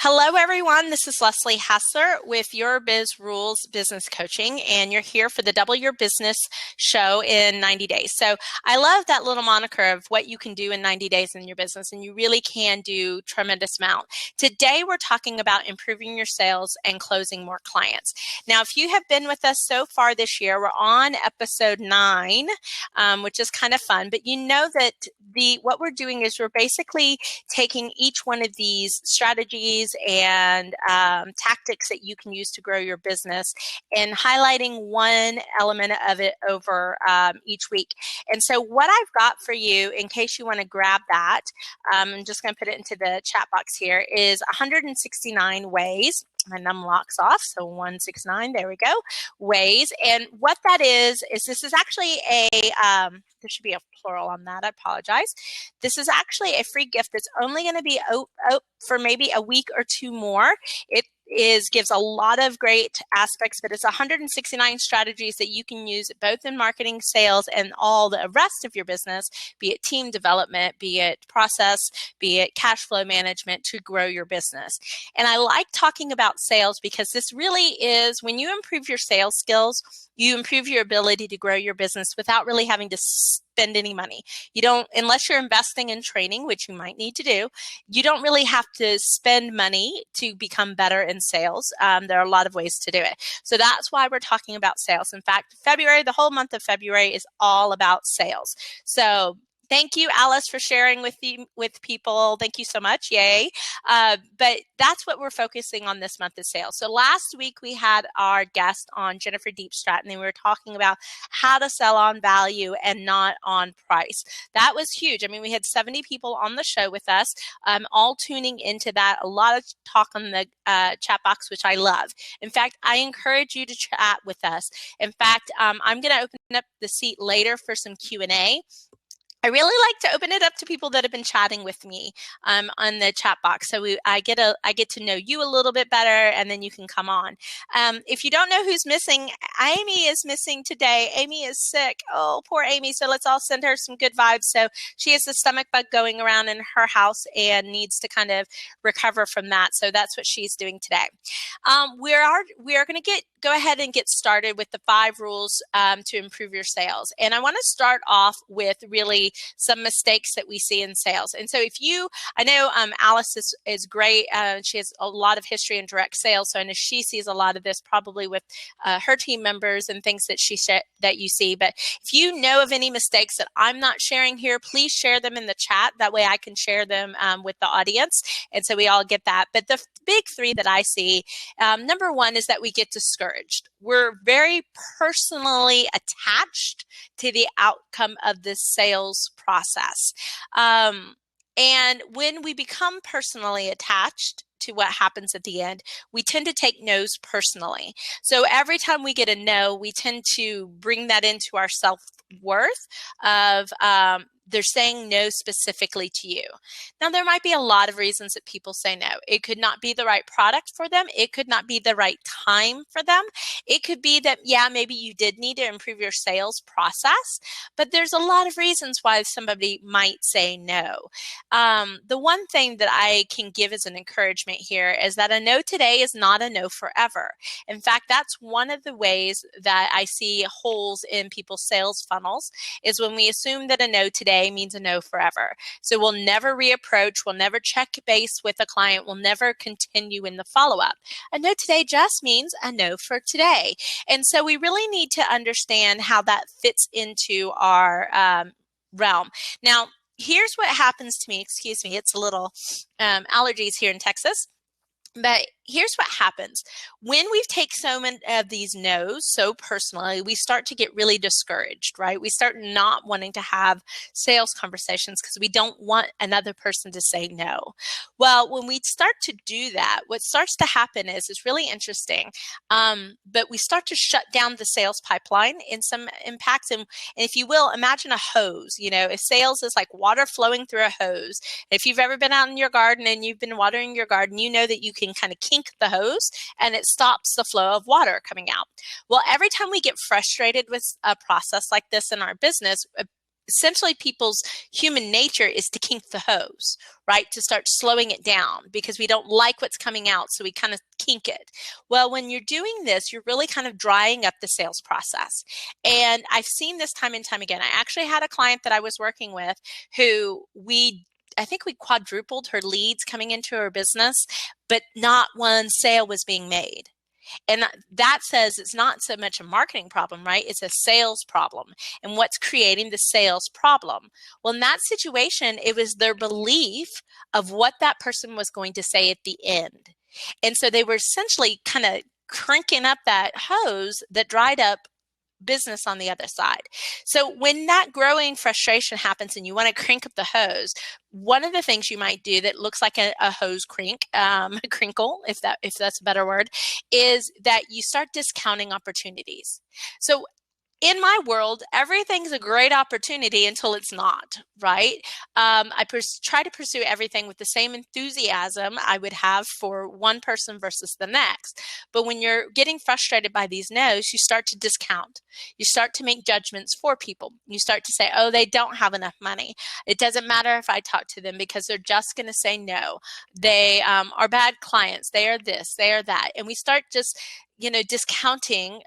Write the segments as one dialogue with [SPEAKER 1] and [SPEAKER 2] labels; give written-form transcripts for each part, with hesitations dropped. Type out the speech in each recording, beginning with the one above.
[SPEAKER 1] Hello, everyone. This is Leslie Hassler with Your Biz Rules Business Coaching, and you're here for the Double Your Business show in 90 days. So I love that little moniker of what you can do in 90 days in your business, and you really can do tremendous amount. Today, we're talking about improving your sales and closing more clients. Now, if you have been with us so far this year, we're on episode 9, which is kind of fun, but you know that what we're doing is we're basically taking each one of these strategies and tactics that you can use to grow your business and highlighting one element of it over each week. And so what I've got for you, in case you want to grab that, I'm just going to put it into the chat box here, is 169 ways. My num locks off, so 169, there we go, ways. And what that is this is actually there should be a plural on that, I apologize. This is actually a free gift that's only going to be for maybe a week or two more. It gives a lot of great aspects, but it's 169 strategies that you can use both in marketing, sales, and all the rest of your business, be it team development, be it process, be it cash flow management, to grow your business. And I like talking about sales because this really is, when you improve your sales skills, you improve your ability to grow your business without really having to spend any money. You don't, unless you're investing in training, which you might need to do, you don't really have to spend money to become better in sales. There are a lot of ways to do it. So that's why we're talking about sales. In fact, February, the whole month of February is all about sales. So thank you, Alice, for sharing with people. Thank you so much. Yay. But that's what we're focusing on this month is sales. So last week we had our guest on, Jennifer Deepstratton, and we were talking about how to sell on value and not on price. That was huge. I mean, we had 70 people on the show with us, all tuning into that. A lot of talk on the chat box, which I love. In fact, I encourage you to chat with us. In fact, I'm going to open up the seat later for some Q&A. I really like to open it up to people that have been chatting with me on the chat box. So I get to know you a little bit better, and then you can come on. If you don't know who's missing, Amy is missing today. Amy is sick. Oh, poor Amy. So let's all send her some good vibes. So she has a stomach bug going around in her house and needs to kind of recover from that. So that's what she's doing today. We are going to go ahead and get started with the 5 rules to improve your sales. And I want to start off with really some mistakes that we see in sales. And so I know Alice is great. She has a lot of history in direct sales. So I know she sees a lot of this probably with her team members and things that you see. But if you know of any mistakes that I'm not sharing here, please share them in the chat. That way I can share them with the audience. And so we all get that. But the big 3 that I see, number 1 is that we get discouraged. We're very personally attached to the outcome of this sales process. And when we become personally attached to what happens at the end, we tend to take no's personally. So every time we get a no, we tend to bring that into our self-worth of they're saying no specifically to you. Now, there might be a lot of reasons that people say no. It could not be the right product for them. It could not be the right time for them. It could be that, yeah, maybe you did need to improve your sales process, but there's a lot of reasons why somebody might say no. The one thing that I can give as an encouragement here is that a no today is not a no forever. In fact, that's one of the ways that I see holes in people's sales funnels, is when we assume that a no today means a no forever. So we'll never reapproach, we'll never check base with a client, we'll never continue in the follow-up. A no today just means a no for today. And so we really need to understand how that fits into our realm. Now, here's what happens to me. Excuse me, it's a little allergies here in Texas. But here's what happens. When we take so many of these no's so personally, we start to get really discouraged, right? We start not wanting to have sales conversations because we don't want another person to say no. Well, when we start to do that, what starts to happen is it's really interesting, but we start to shut down the sales pipeline in some impacts. And if you will, imagine a hose. You know, if sales is like water flowing through a hose, if you've ever been out in your garden and you've been watering your garden, you know that you can kind of kink the hose and it stops the flow of water coming out. Well, every time we get frustrated with a process like this in our business, essentially people's human nature is to kink the hose, right? To start slowing it down because we don't like what's coming out. So we kind of kink it. Well, when you're doing this, you're really kind of drying up the sales process. And I've seen this time and time again. I actually had a client that I was working with who I think we quadrupled her leads coming into her business, but not one sale was being made. And that says it's not so much a marketing problem, right? It's a sales problem. And what's creating the sales problem? Well, in that situation, it was their belief of what that person was going to say at the end. And so they were essentially kind of cranking up that hose that dried up business on the other side. So when that growing frustration happens and you want to crank up the hose, one of the things you might do that looks like a hose crinkle, if that's a better word, is that you start discounting opportunities. So in my world, everything's a great opportunity until it's not, right? I try to pursue everything with the same enthusiasm I would have for one person versus the next. But when you're getting frustrated by these no's, you start to discount. You start to make judgments for people. You start to say, oh, they don't have enough money. It doesn't matter if I talk to them because they're just going to say no. They are bad clients. They are this, they are that. And we start just discounting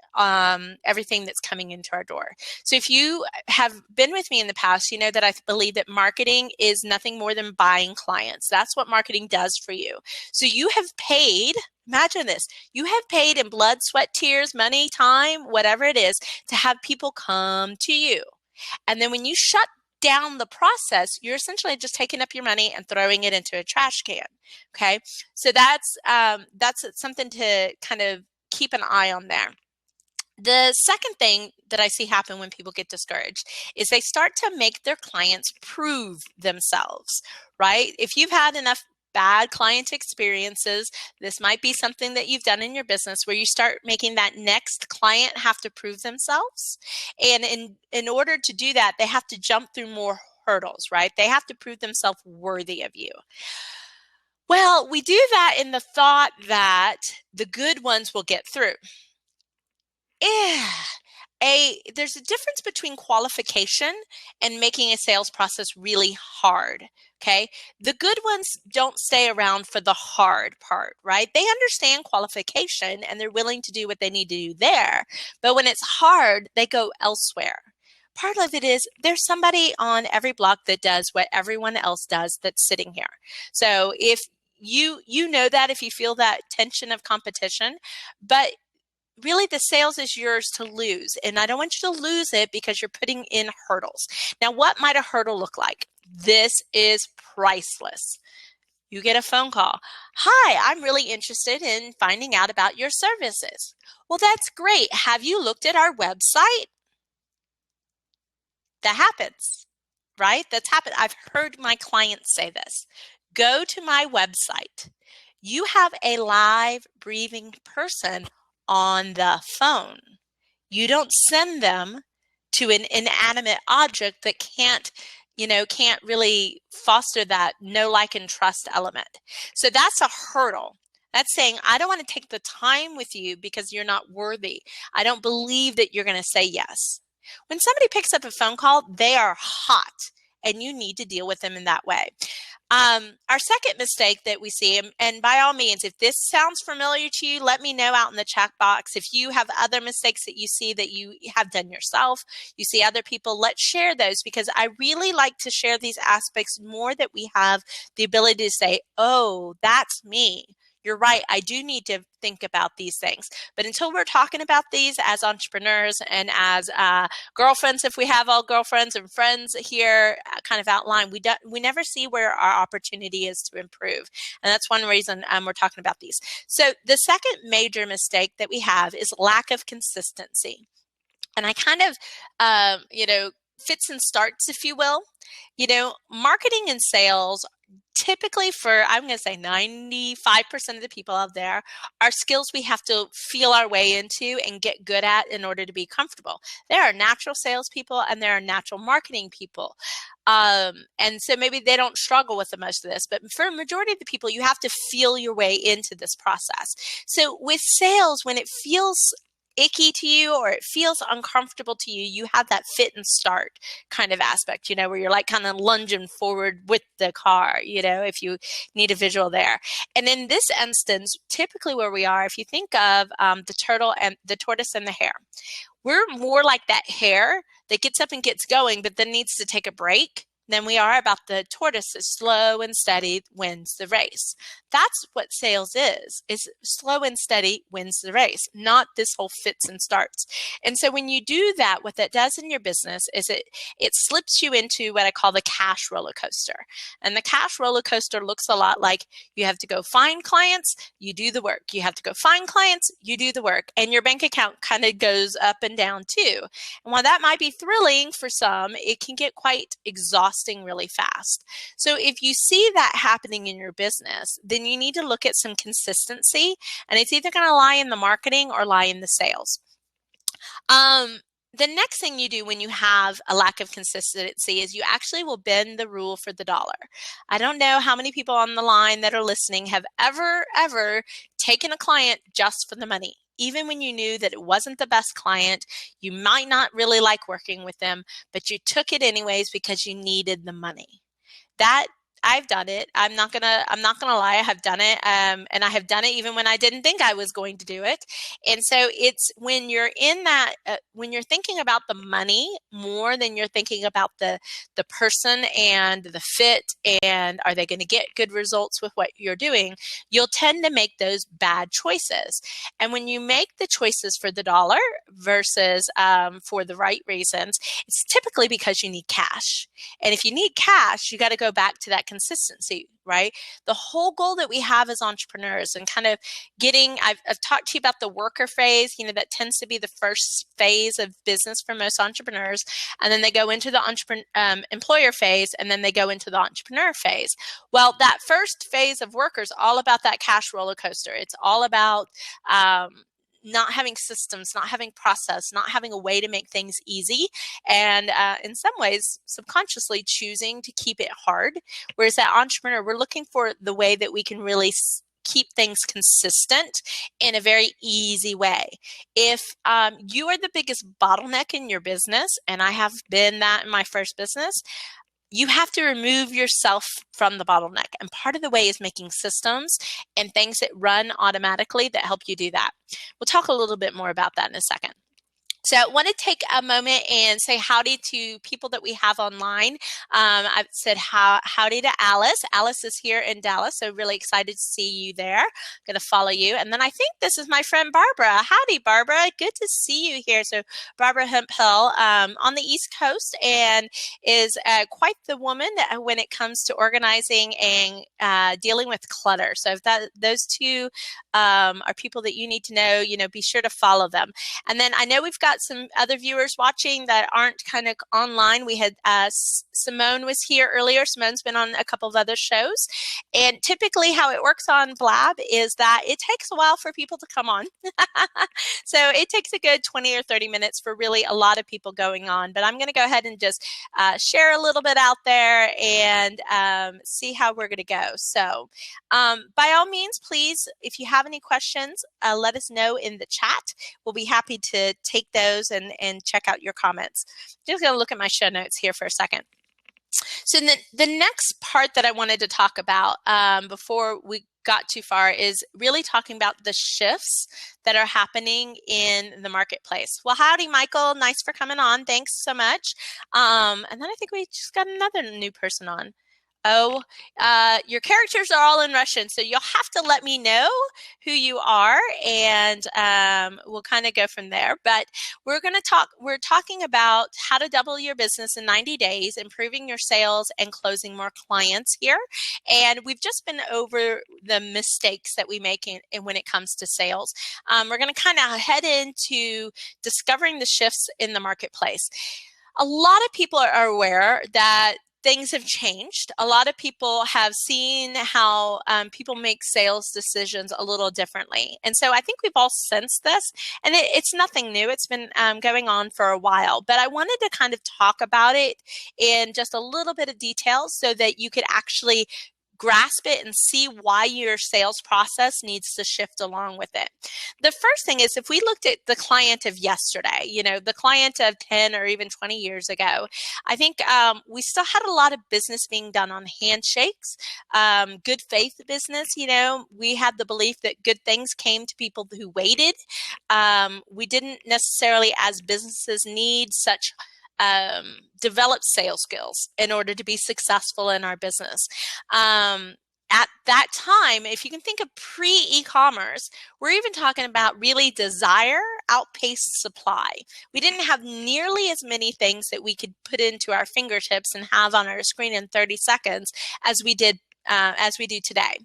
[SPEAKER 1] everything that's coming into our door. So if you have been with me in the past, you know that I believe that marketing is nothing more than buying clients. That's what marketing does for you. So you have paid, imagine this, you have paid in blood, sweat, tears, money, time, whatever it is, to have people come to you. And then when you shut down the process, you're essentially just taking up your money and throwing it into a trash can. Okay. So that's something to kind of keep an eye on there. The second thing that I see happen when people get discouraged is they start to make their clients prove themselves, right? If you've had enough bad client experiences, this might be something that you've done in your business where you start making that next client have to prove themselves. And in order to do that, they have to jump through more hurdles, right? They have to prove themselves worthy of you. Well, we do that in the thought that the good ones will get through. There's a difference between qualification and making a sales process really hard, okay? The good ones don't stay around for the hard part, right? They understand qualification and they're willing to do what they need to do there. But when it's hard, they go elsewhere. Part of it is there's somebody on every block that does what everyone else does that's sitting here. So if you know that, if you feel that tension of competition, but really the sales is yours to lose. And I don't want you to lose it because you're putting in hurdles. Now, what might a hurdle look like? This is priceless. You get a phone call. Hi, I'm really interested in finding out about your services. Well, that's great. Have you looked at our website? That happens, right? That's happened. I've heard my clients say this. Go to my website. You have a live, breathing person on the phone. You don't send them to an inanimate object that can't really foster that know, like, and trust element. So that's a hurdle. That's saying, I don't want to take the time with you because you're not worthy. I don't believe that you're going to say yes. When somebody picks up a phone call, they are hot and you need to deal with them in that way. Our second mistake that we see, and by all means, if this sounds familiar to you, let me know out in the chat box. If you have other mistakes that you see that you have done yourself, you see other people, let's share those, because I really like to share these aspects more, that we have the ability to say, oh, that's me. You're right. I do need to think about these things. But until we're talking about these as entrepreneurs and as girlfriends, if we have all girlfriends and friends here kind of outlined, we never see where our opportunity is to improve. And that's one reason we're talking about these. So the second major mistake that we have is lack of consistency. And I kind of, fits and starts, if you will. Marketing and sales typically, for, I'm going to say 95% of the people out there, are skills we have to feel our way into and get good at in order to be comfortable. There are natural salespeople and there are natural marketing people. And so maybe they don't struggle with the most of this, but for a majority of the people, you have to feel your way into this process. So with sales, when it feels icky to you or it feels uncomfortable to you, you have that fit and start kind of aspect, where you're like kind of lunging forward with the car, if you need a visual there. And in this instance, typically where we are, if you think of the turtle and the tortoise and the hare, we're more like that hare that gets up and gets going, but then needs to take a break than we are about the tortoise that slow and steady wins the race. That's what sales is slow and steady wins the race, not this whole fits and starts. And so when you do that, what that does in your business is it slips you into what I call the cash roller coaster. And the cash roller coaster looks a lot like you have to go find clients, you do the work. You have to go find clients, you do the work. And your bank account kind of goes up and down too. And while that might be thrilling for some, it can get quite exhausting really fast. So if you see that happening in your business, then you need to look at some consistency, and it's either going to lie in the marketing or lie in the sales. The next thing you do when you have a lack of consistency is you actually will bend the rule for the dollar. I don't know how many people on the line that are listening have ever taken a client just for the money. Even when you knew that it wasn't the best client, you might not really like working with them, but you took it anyways because you needed the money. That I've done it. I'm not gonna lie. I have done it, and I have done it even when I didn't think I was going to do it. And so it's when you're in that, when you're thinking about the money more than you're thinking about the person and the fit, and are they going to get good results with what you're doing, you'll tend to make those bad choices. And when you make the choices for the dollar versus for the right reasons, it's typically because you need cash. And if you need cash, you got to go back to that consistency, right? The whole goal that we have as entrepreneurs and kind of getting, I've talked to you about the worker phase, that tends to be the first phase of business for most entrepreneurs. And then they go into the employer phase, and then they go into the entrepreneur phase. Well, that first phase of workers, all about that cash roller coaster. It's all about, not having systems, not having process, not having a way to make things easy, and in some ways subconsciously choosing to keep it hard. Whereas that entrepreneur, we're looking for the way that we can really keep things consistent in a very easy way. If you are the biggest bottleneck in your business, and I have been that in my first business, you have to remove yourself from the bottleneck. And part of the way is making systems and things that run automatically that help you do that. We'll talk a little bit more about that in a second. So I want to take a moment and say howdy to people that we have online. I've said howdy to Alice. Alice is here in Dallas, so really excited to see you there. I'm going to follow you. And then I think this is my friend Barbara. Howdy, Barbara. Good to see you here. So Barbara Hemphill on the East Coast, and is quite the woman when it comes to organizing and dealing with clutter. So if those two are people that you need to know, be sure to follow them. And then I know we've got some other viewers watching that aren't kind of online. We had Simone was here earlier. Simone's been on a couple of other shows. And typically how it works on Blab is that it takes a while for people to come on. So it takes a good 20 or 30 minutes for really a lot of people going on. But I'm going to go ahead and just share a little bit out there and see how we're going to go. So by all means, please, if you have any questions, let us know in the chat. We'll be happy to take those and check out your comments. Just going to look at my show notes here for a second. So the next part that I wanted to talk about before we got too far is really talking about the shifts that are happening in the marketplace. Well, howdy, Michael. Nice for coming on. Thanks so much. And then I think we just got another new person on. Oh, your characters are all in Russian, so you'll have to let me know who you are, and we'll kind of go from there. But we're talking about how to double your business in 90 days, improving your sales and closing more clients here. And we've just been over the mistakes that we make when it comes to sales. We're going to kind of head into discovering the shifts in the marketplace. A lot of people are aware that things have changed. A lot of people have seen how people make sales decisions a little differently. And so I think we've all sensed this, and it's nothing new. It's been going on for a while, but I wanted to kind of talk about it in just a little bit of detail so that you could actually grasp it and see why your sales process needs to shift along with it. The first thing is, if we looked at the client of yesterday, the client of 10 or even 20 years ago, I think we still had a lot of business being done on handshakes, good faith business. We had the belief that good things came to people who waited. We didn't necessarily, as businesses, need such developed sales skills in order to be successful in our business. At that time, if you can think of pre-e-commerce, we're even talking about really desire outpaced supply. We didn't have nearly as many things that we could put into our fingertips and have on our screen in 30 seconds as we do today.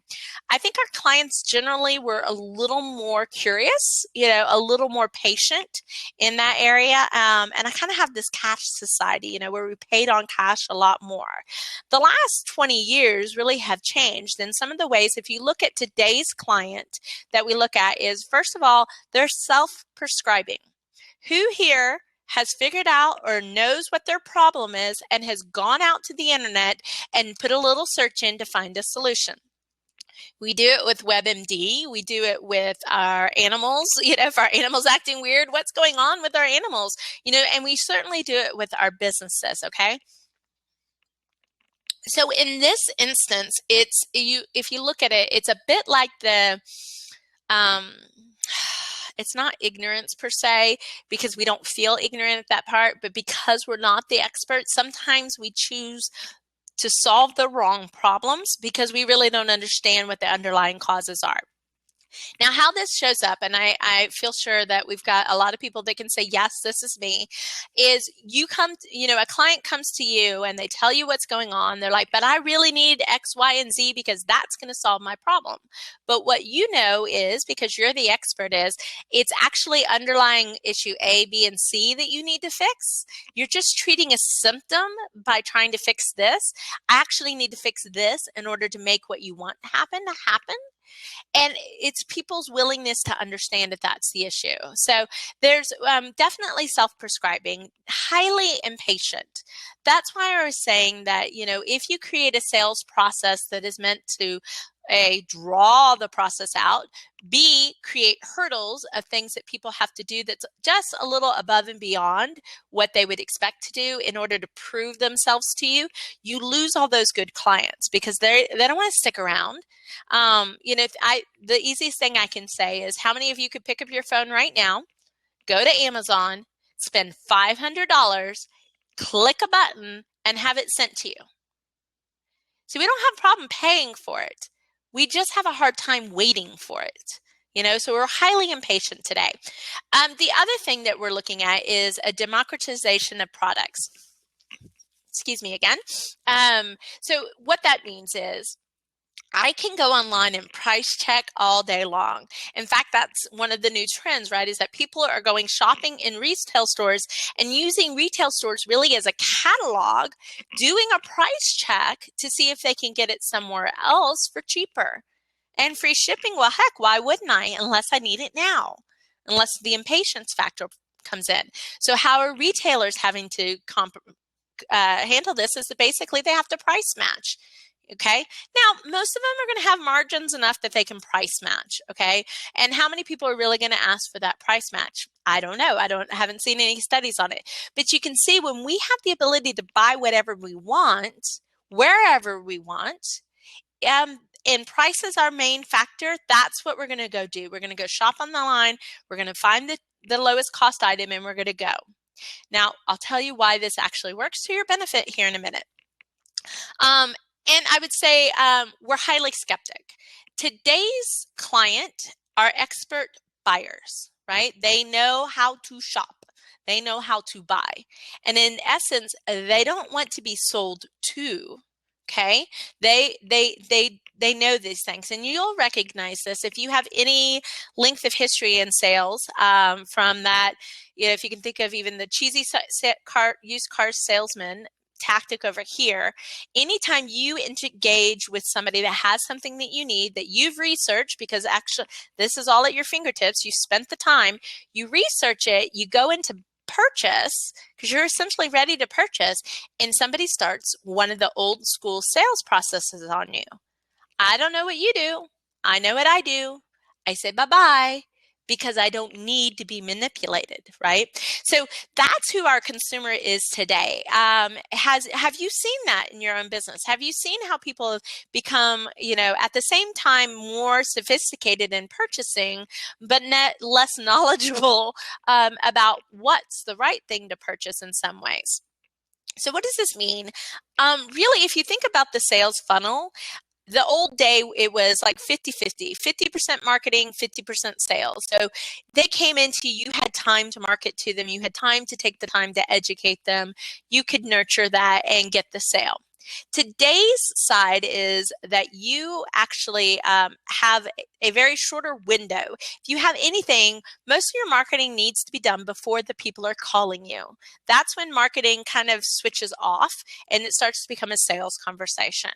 [SPEAKER 1] I think our clients generally were a little more curious, a little more patient in that area. And I kind of have this cash society, where we paid on cash a lot more. The last 20 years really have changed. And some of the ways, if you look at today's client that we look at, is first of all, they're self-prescribing. Who here has figured out or knows what their problem is and has gone out to the internet and put a little search in to find a solution? We do it with WebMD. We do it with our animals. If our animal's acting weird, what's going on with our animals? And we certainly do it with our businesses, okay? So in this instance, if you look at it, it's a bit like it's not ignorance per se, because we don't feel ignorant at that part, but because we're not the experts, sometimes we choose to solve the wrong problems because we really don't understand what the underlying causes are. Now, how this shows up, and I feel sure that we've got a lot of people that can say, yes, this is me, is a client comes to you and they tell you what's going on. They're like, but I really need X, Y, and Z because that's going to solve my problem. But what you know is, because you're the expert, is it's actually underlying issue A, B, and C that you need to fix. You're just treating a symptom by trying to fix this. I actually need to fix this in order to make what you want happen. And it's people's willingness to understand that that's the issue. So there's definitely self-prescribing, highly impatient. That's why I was saying that, if you create a sales process that is meant to A, draw the process out, B, create hurdles of things that people have to do that's just a little above and beyond what they would expect to do in order to prove themselves to you, you lose all those good clients because they don't want to stick around. The easiest thing I can say is, how many of you could pick up your phone right now, go to Amazon, spend $500, click a button, and have it sent to you? So we don't have a problem paying for it. We just have a hard time waiting for it. So we're highly impatient today. The other thing that we're looking at is a democratization of products. Excuse me again. So what that means is, I can go online and price check all day long. In fact, that's one of the new trends, right? Is that people are going shopping in retail stores and using retail stores really as a catalog, doing a price check to see if they can get it somewhere else for cheaper. And free shipping, well, heck, why wouldn't I, unless I need it now, unless the impatience factor comes in. So how are retailers having to handle this is that basically they have to price match. Okay. Now, most of them are going to have margins enough that they can price match. Okay. And how many people are really going to ask for that price match? I don't know. Haven't seen any studies on it. But you can see, when we have the ability to buy whatever we want, wherever we want, and price is our main factor, that's what we're going to go do. We're going to go shop on the line. We're going to find the lowest cost item, and we're going to go. Now, I'll tell you why this actually works to your benefit here in a minute. And I would say we're highly skeptic. Today's client are expert buyers, right? They know how to shop. They know how to buy. And in essence, they don't want to be sold to, okay? They know these things. And you'll recognize this if you have any length of history in sales from that. If you can think of even the cheesy used car salesman tactic over here, anytime you engage with somebody that has something that you need, that you've researched, because actually this is all at your fingertips, you spent the time, you research it, you go into purchase because you're essentially ready to purchase, and somebody starts one of the old school sales processes on you. I don't know what you do. I know what I do. I say bye-bye because I don't need to be manipulated, right? So that's who our consumer is today. Have you seen that in your own business? Have you seen how people have become, at the same time more sophisticated in purchasing, but less knowledgeable about what's the right thing to purchase in some ways? So what does this mean? Really, if you think about the sales funnel, the old day, it was like 50-50, 50% marketing, 50% sales. So they came into you, had time to market to them, you had time to take the time to educate them, you could nurture that and get the sale. Today's side is that you actually have a very shorter window. If you have anything, most of your marketing needs to be done before the people are calling you. That's when marketing kind of switches off and it starts to become a sales conversation.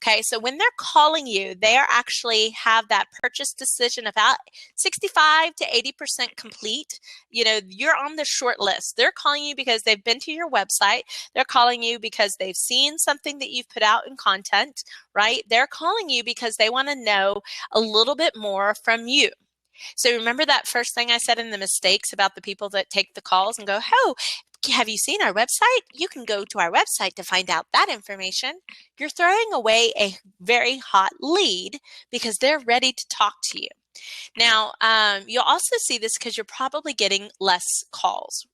[SPEAKER 1] Okay, so when they're calling you, they are actually have that purchase decision about 65 to 80% complete. You're on the short list. They're calling you because they've been to your website. They're calling you because they've seen something that you've put out in content, right? They're calling you because they want to know a little bit more from you. So remember that first thing I said in the mistakes about the people that take the calls and go, oh, have you seen our website? You can go to our website to find out that information. You're throwing away a very hot lead because they're ready to talk to you. Now, you'll also see this because you're probably getting less calls.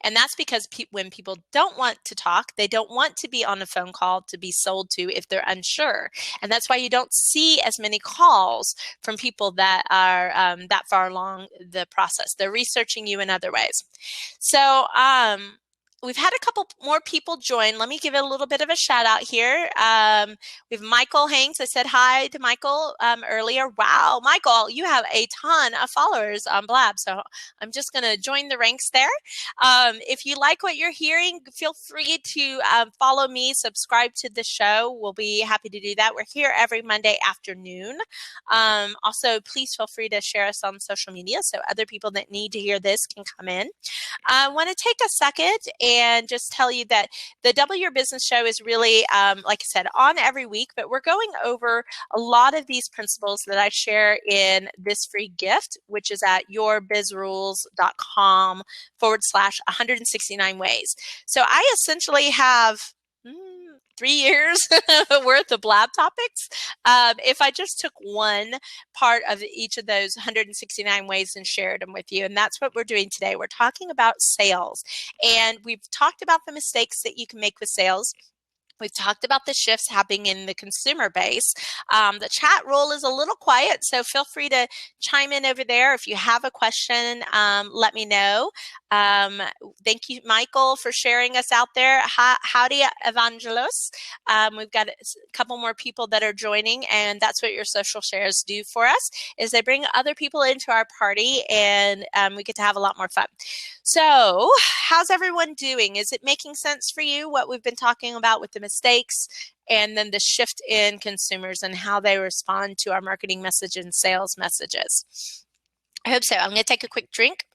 [SPEAKER 1] And that's because when people don't want to talk, they don't want to be on a phone call to be sold to if they're unsure. And that's why you don't see as many calls from people that are that far along the process. They're researching you in other ways. So we've had a couple more people join. Let me give it a little bit of a shout out here. We have Michael Hanks. I said hi to Michael earlier. Wow, Michael, you have a ton of followers on Blab. So I'm just going to join the ranks there. If you like what you're hearing, feel free to follow me, subscribe to the show. We'll be happy to do that. We're here every Monday afternoon. Also, please feel free to share us on social media so other people that need to hear this can come in. I want to take a second and just tell you that the Double Your Business show is really, like I said, on every week, but we're going over a lot of these principles that I share in this free gift, which is at yourbizrules.com/169 ways. So I essentially have 3 years worth of Blab topics. If I just took one part of each of those 169 ways and shared them with you, and that's what we're doing today. We're talking about sales, and we've talked about the mistakes that you can make with sales. We've talked about the shifts happening in the consumer base. The chat roll is a little quiet, so feel free to chime in over there. If you have a question, let me know. Thank you, Michael, for sharing us out there. Howdy, Evangelos. We've got a couple more people that are joining, and that's what your social shares do for us, is they bring other people into our party, and we get to have a lot more fun. So how's everyone doing? Is it making sense for you, what we've been talking about with the mistakes and then the shift in consumers and how they respond to our marketing message and sales messages? I hope so. I'm going to take a quick drink.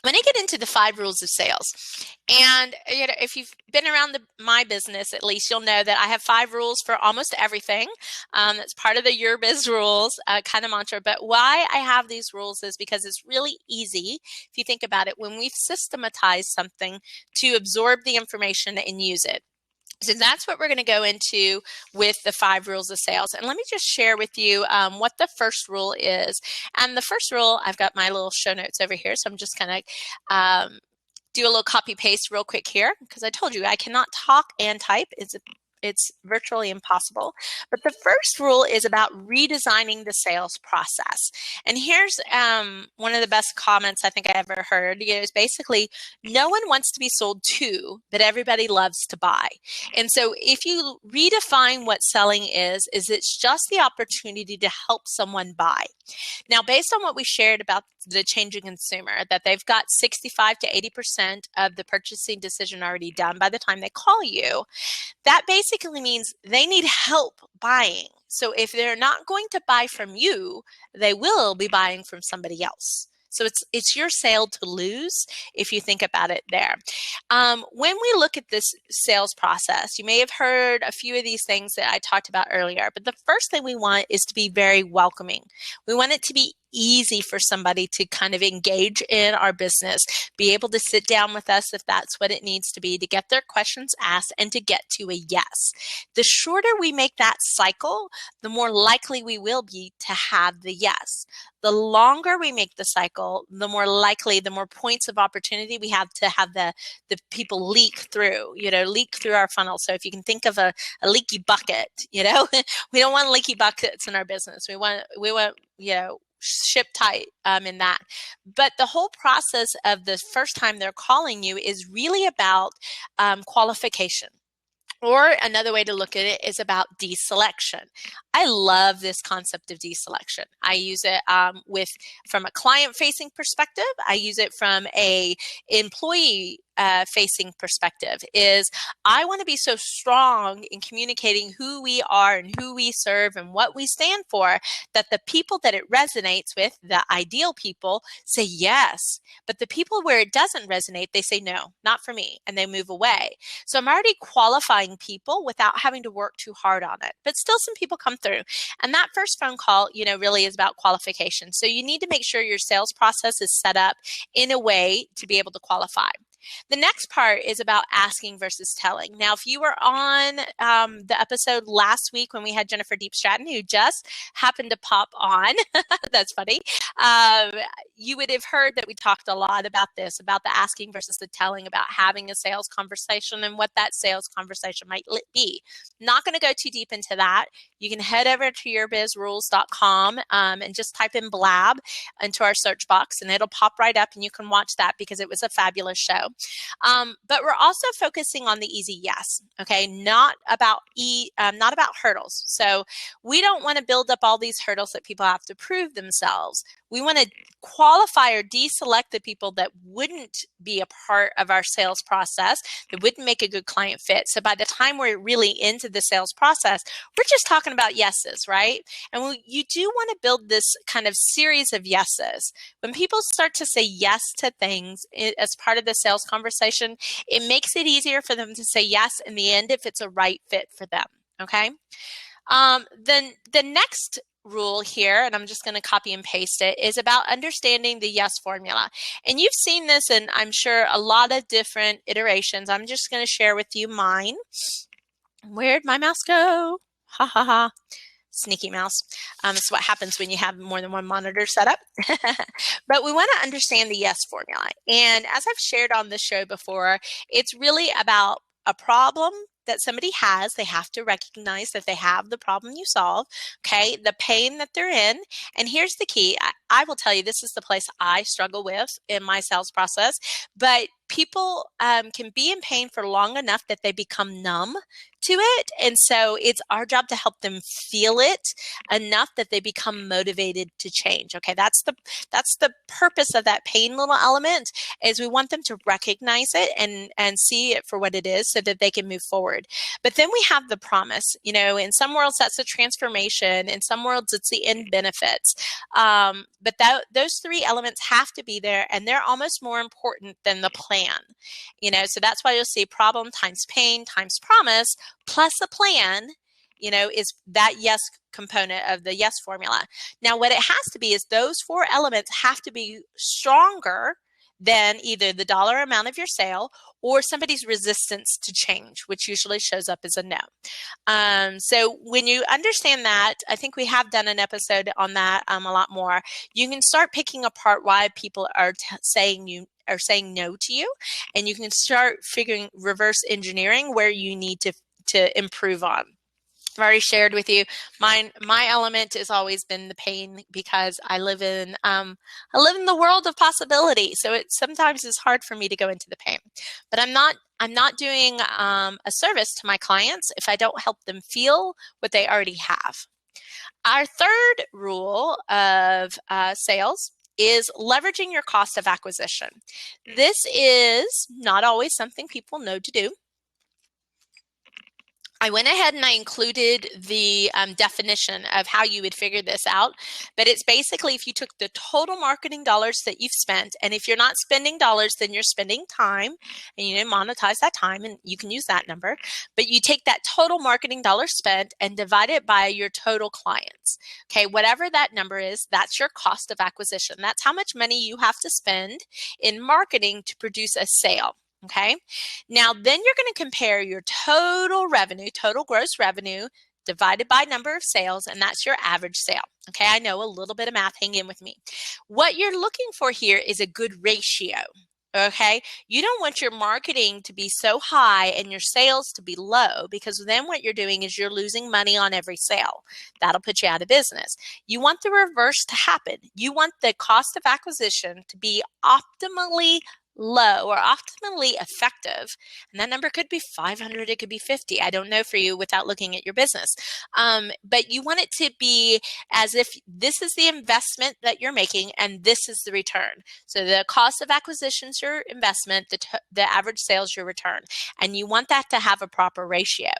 [SPEAKER 1] I'm going to get into the 5 rules of sales. And if you've been around my business, at least you'll know that I have 5 rules for almost everything. That's part of the Your Biz Rules kind of mantra. But why I have these rules is because it's really easy, if you think about it, when we've systematized something, to absorb the information and use it. So that's what we're going to go into with the 5 rules of sales. And let me just share with you what the first rule is. And the first rule, I've got my little show notes over here. So I'm just going to do a little copy paste real quick here, because I told you I cannot talk and type. It's virtually impossible. But the first rule is about redesigning the sales process. And here's one of the best comments I think I ever heard. Is basically, no one wants to be sold to, but everybody loves to buy. And so if you redefine what selling is it's just the opportunity to help someone buy. Now, based on what we shared about the changing consumer, that they've got 65 to 80% of the purchasing decision already done by the time they call you, that basically means they need help buying. So if they're not going to buy from you, they will be buying from somebody else. So it's your sale to lose if you think about it there. When we look at this sales process, you may have heard a few of these things that I talked about earlier, but the first thing we want is to be very welcoming. We want it to be easy for somebody to kind of engage in our business, be able to sit down with us if that's what it needs to be, to get their questions asked and to get to a yes. The shorter we make that cycle, the more likely we will be to have the yes. The longer we make the cycle, the more likely, the more points of opportunity we have to have the people leak through our funnel. So if you can think of a leaky bucket, we don't want leaky buckets in our business. We want ship tight in that. But the whole process of the first time they're calling you is really about qualification. Or another way to look at it is about deselection. I love this concept of deselection. I use it from a client-facing perspective. I use it from a employee facing perspective. Is I want to be so strong in communicating who we are and who we serve and what we stand for that the people that it resonates with, the ideal people, say yes. But the people where it doesn't resonate, they say no, not for me, and they move away. So I'm already qualifying people without having to work too hard on it. But still some people come through. And that first phone call, really is about qualification. So you need to make sure your sales process is set up in a way to be able to qualify. The next part is about asking versus telling. Now, if you were on the episode last week when we had Jennifer Deep Stratton, who just happened to pop on, that's funny, you would have heard that we talked a lot about this, about the asking versus the telling, about having a sales conversation and what that sales conversation might be. Not going to go too deep into that. You can head over to yourbizrules.com and just type in blab into our search box, and it'll pop right up, and you can watch that because it was a fabulous show. But we're also focusing on the easy yes, okay? Not about hurdles. So we don't want to build up all these hurdles that people have to prove themselves. We want to qualify or deselect the people that wouldn't be a part of our sales process, that wouldn't make a good client fit. So by the time we're really into the sales process, we're just talking about yeses, right? And you do want to build this kind of series of yeses. When people start to say yes to things as part of the sales conversation, it makes it easier for them to say yes in the end if it's a right fit for them, okay? Then the next rule here, and I'm just going to copy and paste it, is about understanding the yes formula. And you've seen this in, I'm sure, a lot of different iterations. I'm just going to share with you mine. Where'd my mouse go? Ha ha ha. Sneaky mouse. It's what happens when you have more than one monitor set up. But we want to understand the yes formula. And as I've shared on this show before, it's really about a problem that somebody has. They have to recognize that they have the problem you solve, okay, the pain that they're in. And here's the key. I will tell you, this is the place I struggle with in my sales process, but people can be in pain for long enough that they become numb to it. And so it's our job to help them feel it enough that they become motivated to change. Okay, that's the purpose of that pain little element, is we want them to recognize it and see it for what it is so that they can move forward. But then we have the promise. In some worlds that's a transformation, in some worlds it's the end benefits. But those three elements have to be there, and they're almost more important than the plan. So that's why you'll see problem times pain times promise plus a plan, is that yes component of the yes formula. Now, what it has to be is those four elements have to be stronger than either the dollar amount of your sale or somebody's resistance to change, which usually shows up as a no. So when you understand that, I think we have done an episode on that a lot more. You can start picking apart why people are saying no to you, and you can start figuring reverse engineering where you need to improve on. I've already shared with you my element has always been the pain, because I live in the world of possibility. So it sometimes is hard for me to go into the pain, but I'm not doing a service to my clients if I don't help them feel what they already have. Our third rule of sales is leveraging your cost of acquisition. This is not always something people know to do. I went ahead and I included the definition of how you would figure this out. But it's basically if you took the total marketing dollars that you've spent, and if you're not spending dollars, then you're spending time, and you monetize that time, and you can use that number. But you take that total marketing dollars spent and divide it by your total clients. Okay, whatever that number is, that's your cost of acquisition. That's how much money you have to spend in marketing to produce a sale. Okay. Now, then you're going to compare your total revenue, total gross revenue divided by number of sales, and that's your average sale. Okay. I know a little bit of math. Hang in with me. What you're looking for here is a good ratio. Okay. You don't want your marketing to be so high and your sales to be low, because then what you're doing is you're losing money on every sale. That'll put you out of business. You want the reverse to happen. You want the cost of acquisition to be optimally low or optimally effective. And that number could be 500, it could be 50. I don't know for you without looking at your business. But you want it to be as if this is the investment that you're making and this is the return. So the cost of acquisition is your investment, the average sales your return. And you want that to have a proper ratio.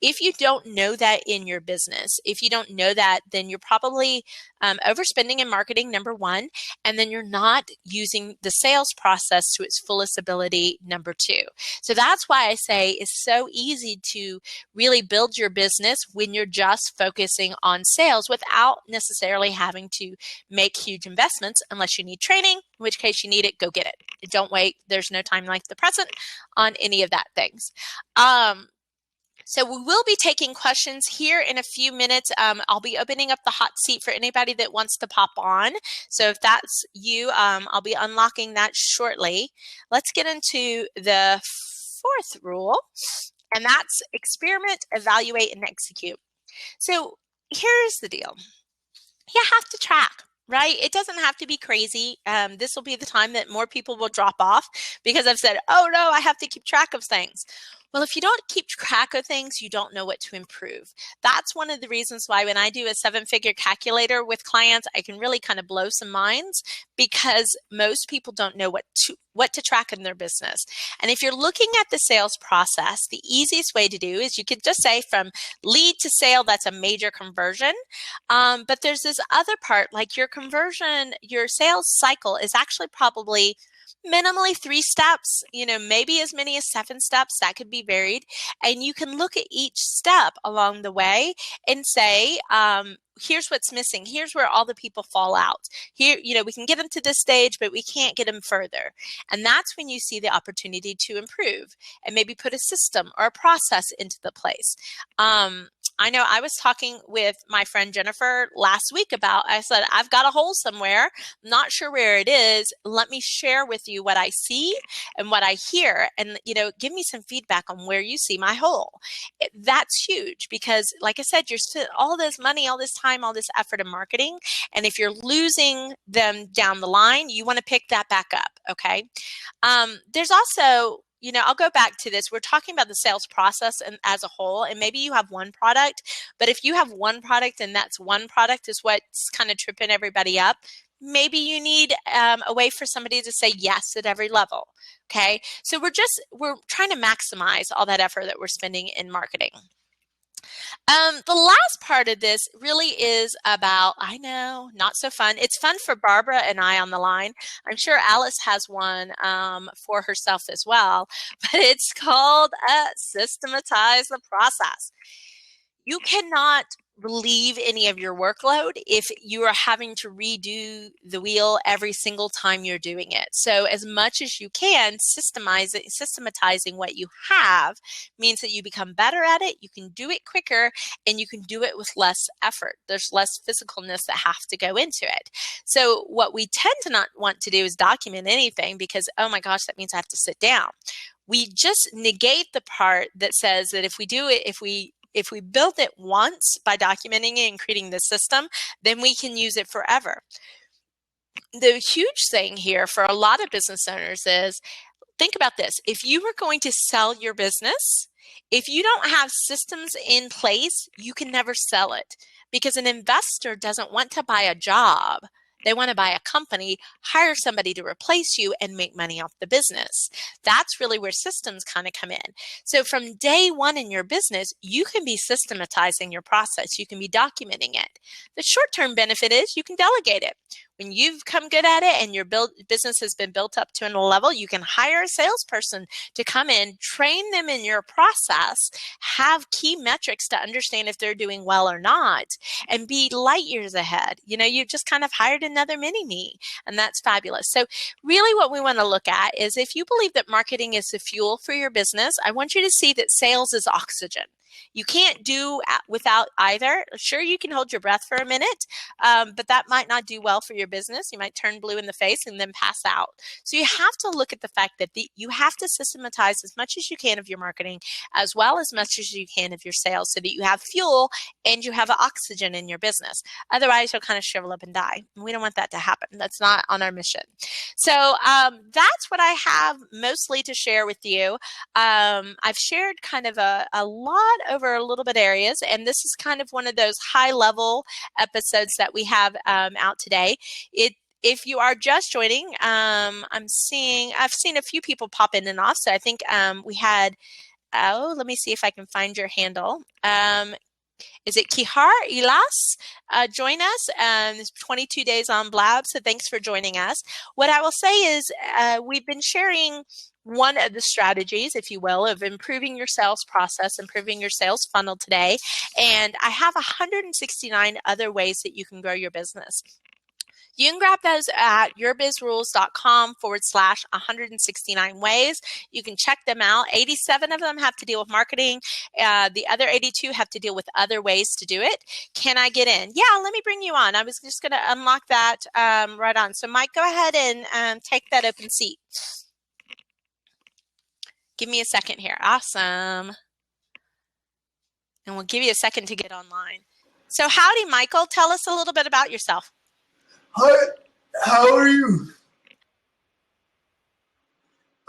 [SPEAKER 1] If you don't know that in your business, if you don't know that, then you're probably overspending in marketing, number one, and then you're not using the sales process to its fullest ability, number two. So that's why I say it's so easy to really build your business when you're just focusing on sales without necessarily having to make huge investments unless you need training, in which case you need it, go get it. Don't wait. There's no time like the present on any of that things. So we will be taking questions here in a few minutes. I'll be opening up the hot seat for anybody that wants to pop on. So if that's you, I'll be unlocking that shortly. Let's get into the fourth rule, and that's experiment, evaluate, and execute. So here's the deal. You have to track. Right? It doesn't have to be crazy. This will be the time that more people will drop off because I've said, oh no, I have to keep track of things. Well, if you don't keep track of things, you don't know what to improve. That's one of the reasons why when I do a 7-figure calculator with clients, I can really kind of blow some minds because most people don't know what to track in their business. And if you're looking at the sales process, the easiest way to do is you could just say from lead to sale, that's a major conversion. But there's this other part, like your conversion, your sales cycle is actually probably minimally 3 steps, maybe as many as 7 steps. That could be varied. And you can look at each step along the way and say, here's what's missing. Here's where all the people fall out. Here, we can get them to this stage, but we can't get them further. And that's when you see the opportunity to improve and maybe put a system or a process into the place. I know I was talking with my friend Jennifer last week I said, I've got a hole somewhere. I'm not sure where it is. Let me share with you what I see and what I hear. And, give me some feedback on where you see my hole. That's huge because, like I said, you're spending all this money, all this time, all this effort in marketing. And if you're losing them down the line, you want to pick that back up. Okay. There's also, I'll go back to this. We're talking about the sales process and as a whole, and maybe you have one product, but if you have one product and that's one product is what's kind of tripping everybody up, maybe you need a way for somebody to say yes at every level. Okay. So we're trying to maximize all that effort that we're spending in marketing. The last part of this really is about, I know, not so fun. It's fun for Barbara and I on the line. I'm sure Alice has one for herself as well, but it's called systematize the process. You cannot relieve any of your workload if you are having to redo the wheel every single time you're doing it. So as much as you can, systematizing what you have means that you become better at it, you can do it quicker, and you can do it with less effort. There's less physicalness that have to go into it. So what we tend to not want to do is document anything because, oh my gosh, that means I have to sit down. We just negate the part that says that if we do it, if we build it once by documenting it and creating the system, then we can use it forever. The huge thing here for a lot of business owners is, think about this. If you were going to sell your business, if you don't have systems in place, you can never sell it because an investor doesn't want to buy a job. They want to buy a company, hire somebody to replace you, and make money off the business. That's really where systems kind of come in. So from day one in your business, you can be systematizing your process. You can be documenting it. The short-term benefit is you can delegate it. When you've come good at it and your business has been built up to a level, you can hire a salesperson to come in, train them in your process, have key metrics to understand if they're doing well or not, and be light years ahead. You've just kind of hired another mini me, and that's fabulous. So really what we want to look at is if you believe that marketing is the fuel for your business, I want you to see that sales is oxygen. You can't do without either. Sure, you can hold your breath for a minute, but that might not do well for your business. You might turn blue in the face and then pass out. So you have to look at the fact that you have to systematize as much as you can of your marketing, as well as much as you can of your sales, so that you have fuel and you have oxygen in your business. Otherwise, you'll kind of shrivel up and die. We don't want that to happen. That's not on our mission. So that's what I have mostly to share with you. I've shared kind of a lot over a little bit areas, and this is kind of one of those high level episodes that we have out today. If you are just joining, I've seen a few people pop in and off. So I think we had, let me see if I can find your handle. Is it Kihar Ilas? Join us. It's 22 days on Blab, so thanks for joining us. What I will say is we've been sharing one of the strategies, if you will, of improving your sales process, improving your sales funnel today. And I have 169 other ways that you can grow your business. You can grab those at yourbizrules.com/169 ways. You can check them out. 87 of them have to deal with marketing. The other 82 have to deal with other ways to do it. Can I get in? Yeah, let me bring you on. I was just going to unlock that right on. So Mike, go ahead and take that open seat. Give me a second here. Awesome. And we'll give you a second to get online. So howdy, Michael. Tell us a little bit about yourself.
[SPEAKER 2] Hi, how are you?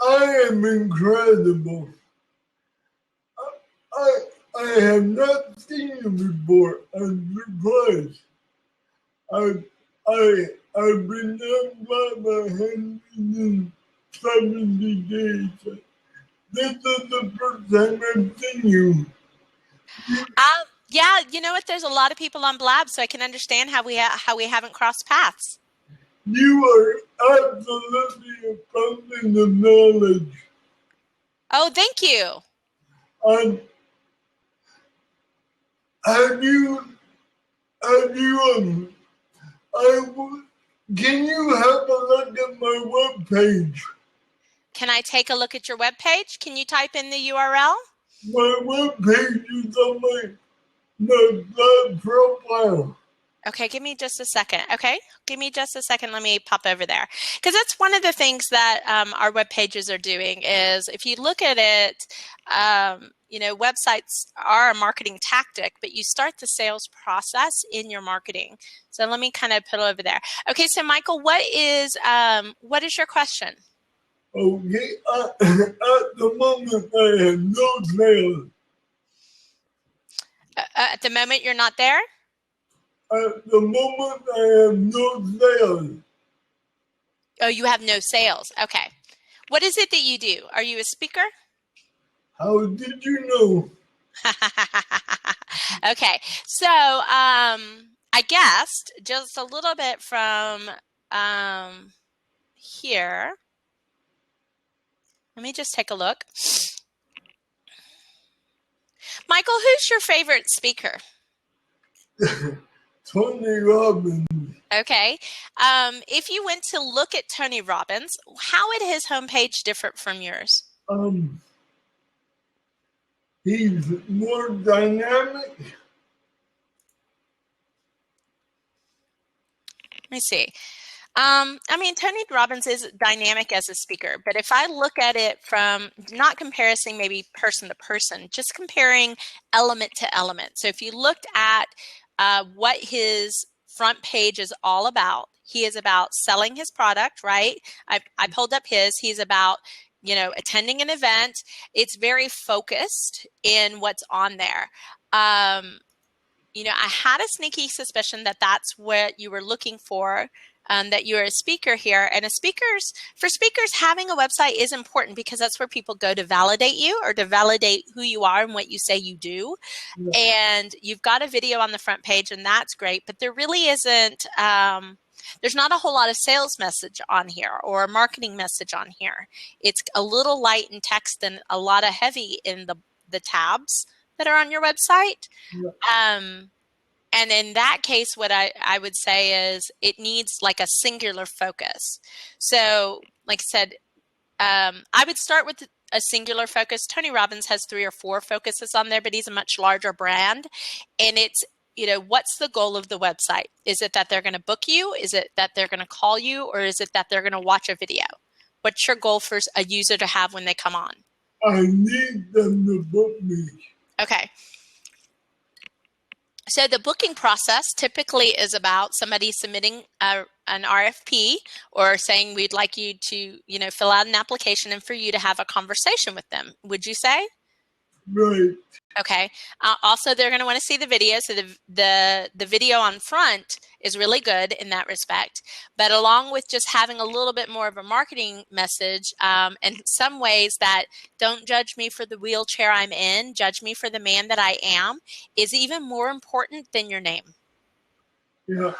[SPEAKER 2] I am incredible. I have not seen you before. I'm surprised. I've been done by my 170 days. This is the first time I've seen you.
[SPEAKER 1] Yeah, you know what? There's a lot of people on Blab, so I can understand how we haven't crossed paths.
[SPEAKER 2] You are absolutely a fountain of knowledge.
[SPEAKER 1] Oh, thank you.
[SPEAKER 2] Can you have a look at my webpage?
[SPEAKER 1] Can I take a look at your webpage? Can you type in the URL?
[SPEAKER 2] My webpage is on my profile.
[SPEAKER 1] Okay, give me just a second. Okay, give me just a second. Let me pop over there. Because that's one of the things that our web pages are doing is if you look at it, websites are a marketing tactic, but you start the sales process in your marketing. So let me kind of put it over there. Okay, so Michael, what is your question?
[SPEAKER 2] Okay, at the moment I have no sales.
[SPEAKER 1] At the moment you're not there?
[SPEAKER 2] At the moment I have no sales.
[SPEAKER 1] Oh, you have no sales. Okay. What is it that you do? Are you a speaker?
[SPEAKER 2] How did you know?
[SPEAKER 1] Okay. So I guessed just a little bit from here. Let me just take a look. Michael, who's your favorite speaker?
[SPEAKER 2] Tony Robbins.
[SPEAKER 1] Okay. If you went to look at Tony Robbins, how would his homepage differ from yours?
[SPEAKER 2] He's more dynamic.
[SPEAKER 1] Let me see. Tony Robbins is dynamic as a speaker, but if I look at it from not comparison, maybe person to person, just comparing element to element. So if you looked at what his front page is all about, he is about selling his product, right? I pulled up his. He's about attending an event. It's very focused in what's on there. I had a sneaky suspicion that that's what you were looking for that you're a speaker here. And for speakers, having a website is important because that's where people go to validate you or to validate who you are and what you say you do.
[SPEAKER 2] Yeah.
[SPEAKER 1] And you've got a video on the front page, and that's great, but there really isn't, there's not a whole lot of sales message on here or a marketing message on here. It's a little light in text and a lot of heavy in the tabs that are on your website.
[SPEAKER 2] Yeah.
[SPEAKER 1] And in that case, what I would say is it needs like a singular focus. So like I said, I would start with a singular focus. Tony Robbins has 3 or 4 focuses on there, but he's a much larger brand. And it's, what's the goal of the website? Is it that they're going to book you? Is it that they're going to call you? Or is it that they're going to watch a video? What's your goal for a user to have when they come on?
[SPEAKER 2] I need them to book me.
[SPEAKER 1] Okay. So the booking process typically is about somebody submitting an RFP or saying we'd like you to, fill out an application and for you to have a conversation with them. Would you say?
[SPEAKER 2] Right.
[SPEAKER 1] Okay. Also, they're going to want to see the video. So the video on front is really good in that respect. But along with just having a little bit more of a marketing message, and some ways that don't judge me for the wheelchair I'm in, judge me for the man that I am, is even more important than your name.
[SPEAKER 2] Yeah.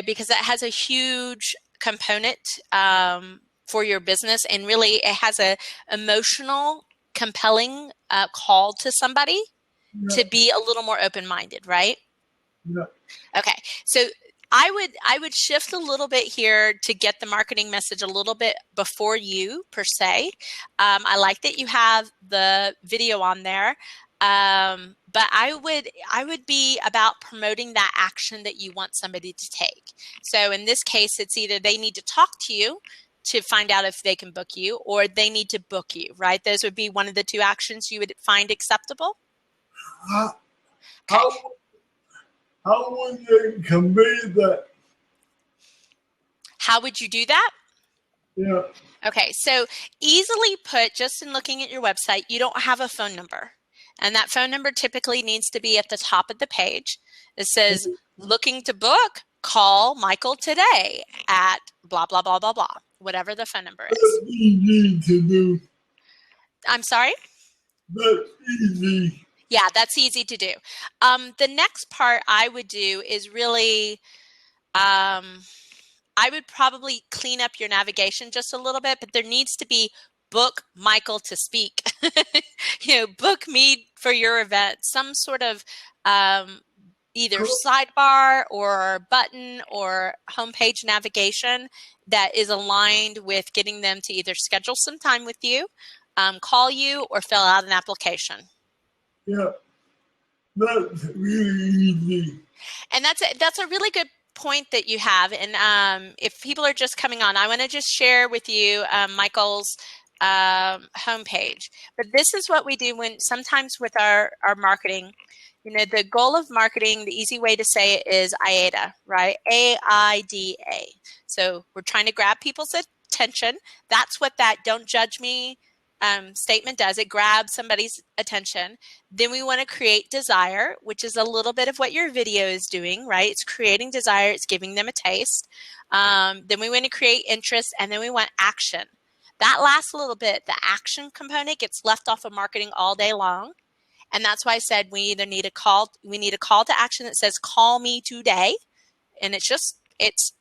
[SPEAKER 1] Because that has a huge component for your business, and really it has a emotional, compelling call to somebody to be a little more open-minded, right?
[SPEAKER 2] Yeah.
[SPEAKER 1] Okay, so I would shift a little bit here to get the marketing message a little bit before you per se. I like that you have the video on there, but I would be about promoting that action that you want somebody to take. So in this case, it's either they need to talk to you to find out if they can book you, or they need to book you, right? Those would be one of the 2 actions you would find acceptable.
[SPEAKER 2] How would they convey that?
[SPEAKER 1] How would you do that?
[SPEAKER 2] Yeah.
[SPEAKER 1] Okay, so easily put, just in looking at your website, you don't have a phone number. And that phone number typically needs to be at the top of the page. It says, looking to book, call Michael today at blah, blah, blah, blah, blah, whatever the phone number is.
[SPEAKER 2] That's easy to do.
[SPEAKER 1] I'm sorry?
[SPEAKER 2] That's easy.
[SPEAKER 1] Yeah, that's easy to do. The next part I would do is really, I would probably clean up your navigation just a little bit, but there needs to be book Michael to speak, book me for your event, some sort of either sidebar or button or homepage navigation that is aligned with getting them to either schedule some time with you, call you, or fill out an application.
[SPEAKER 2] Yeah, that's really easy.
[SPEAKER 1] And that's a really good point that you have. And if people are just coming on, I want to just share with you Michael's homepage. But this is what we do sometimes with our marketing. The goal of marketing, the easy way to say it is AIDA, right? AIDA. So we're trying to grab people's attention. That's what that don't judge me statement does. It grabs somebody's attention. Then we want to create desire, which is a little bit of what your video is doing, right? It's creating desire. It's giving them a taste. Then we want to create interest, and then we want action. That last little bit, the action component, gets left off of marketing all day long. And that's why I said we need a call to action that says, call me today. And it's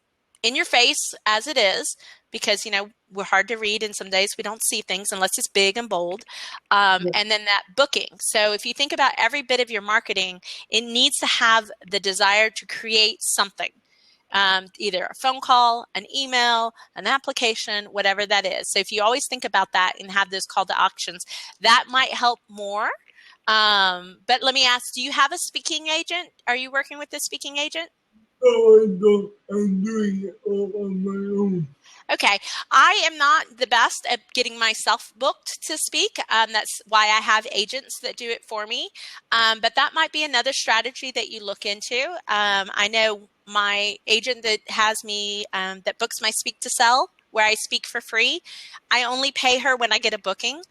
[SPEAKER 1] in your face as it is, because, we're hard to read, and some days we don't see things unless it's big and bold. And then that booking. So if you think about every bit of your marketing, it needs to have the desire to create something. Either a phone call, an email, an application, whatever that is. So if you always think about that and have those call to actions, that might help more. But let me ask, do you have a speaking agent? Are you working with a speaking agent?
[SPEAKER 2] No, I don't. I'm doing it all on my own.
[SPEAKER 1] Okay. I am not the best at getting myself booked to speak. That's why I have agents that do it for me. But that might be another strategy that you look into. I know my agent that has me, that books my Speak to Sell, where I speak for free. I only pay her when I get a booking.